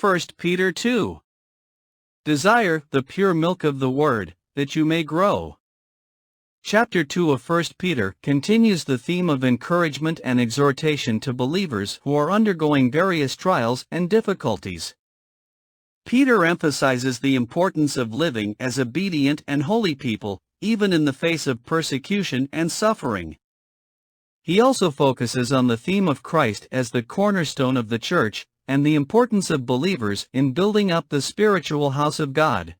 1 Peter 2. Desire the pure milk of the Word, that you may grow. Chapter 2 of 1 Peter continues the theme of encouragement and exhortation to believers who are undergoing various trials and difficulties. Peter emphasizes the importance of living as obedient and holy people, even in the face of persecution and suffering. He also focuses on the theme of Christ as the cornerstone of the church, and the importance of believers in building up the spiritual house of God.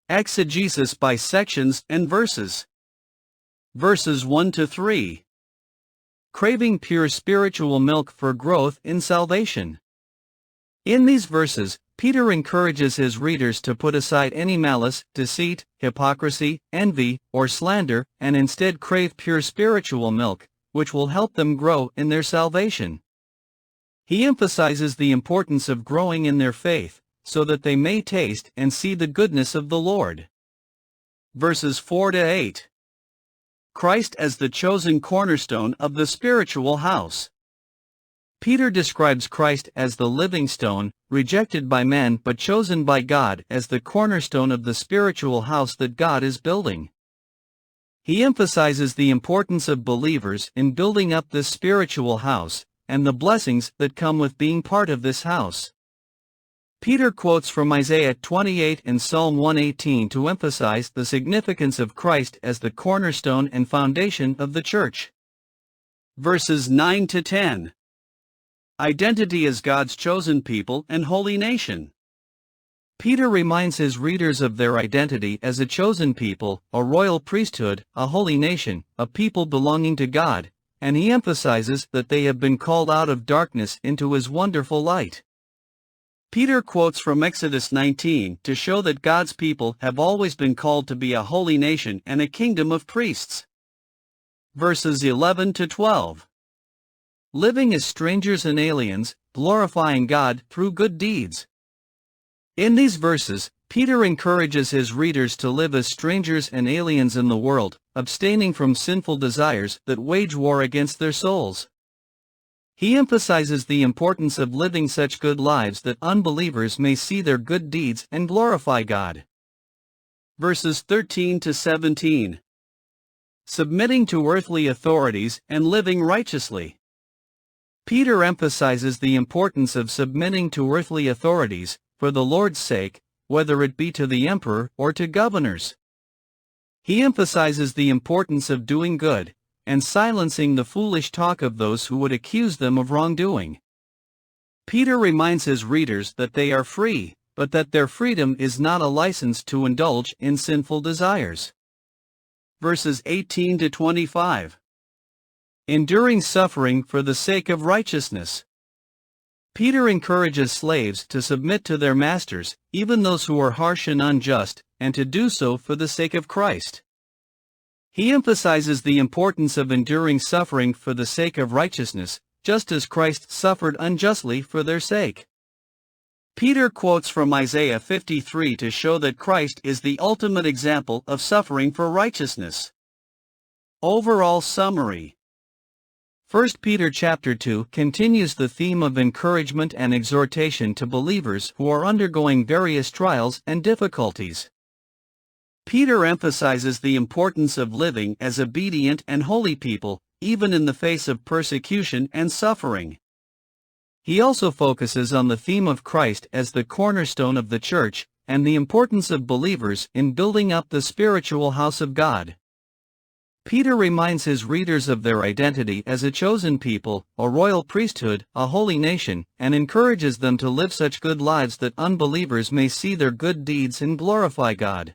Exegesis by sections and verses. Verses 1 to 3. Craving pure spiritual milk for growth in salvation. In these verses, Peter encourages his readers to put aside any malice, deceit, hypocrisy, envy, or slander, and instead crave pure spiritual milk, which will help them grow in their salvation. He emphasizes the importance of growing in their faith, so that they may taste and see the goodness of the Lord. Verses 4 to 8. Christ as the chosen cornerstone of the spiritual house. Peter describes Christ as the living stone, rejected by men but chosen by God as the cornerstone of the spiritual house that God is building. He emphasizes the importance of believers in building up this spiritual house, and the blessings that come with being part of this house. Peter quotes from Isaiah 28 and Psalm 118 to emphasize the significance of Christ as the cornerstone and foundation of the church. Verses 9 to 10. Identity as God's chosen people and holy nation. Peter reminds his readers of their identity as a chosen people, a royal priesthood, a holy nation, a people belonging to God, and he emphasizes that they have been called out of darkness into his wonderful light. Peter quotes from Exodus 19 to show that God's people have always been called to be a holy nation and a kingdom of priests. Verses 11 to 12. Living as strangers and aliens, glorifying God through good deeds. In these verses, Peter encourages his readers to live as strangers and aliens in the world, abstaining from sinful desires that wage war against their souls. He emphasizes the importance of living such good lives that unbelievers may see their good deeds and glorify God. Verses 13 to 17. Submitting to earthly authorities and living righteously. Peter emphasizes the importance of submitting to earthly authorities, for the Lord's sake, whether it be to the emperor or to governors. He emphasizes the importance of doing good, and silencing the foolish talk of those who would accuse them of wrongdoing. Peter reminds his readers that they are free, but that their freedom is not a license to indulge in sinful desires. Verses 18 to 25. Enduring suffering for the sake of righteousness. Peter encourages slaves to submit to their masters, even those who are harsh and unjust, and to do so for the sake of Christ. He emphasizes the importance of enduring suffering for the sake of righteousness, just as Christ suffered unjustly for their sake. Peter quotes from Isaiah 53 to show that Christ is the ultimate example of suffering for righteousness. Overall summary. 1 Peter chapter 2 continues the theme of encouragement and exhortation to believers who are undergoing various trials and difficulties. Peter emphasizes the importance of living as obedient and holy people, even in the face of persecution and suffering. He also focuses on the theme of Christ as the cornerstone of the church, and the importance of believers in building up the spiritual house of God. Peter reminds his readers of their identity as a chosen people, a royal priesthood, a holy nation, and encourages them to live such good lives that unbelievers may see their good deeds and glorify God.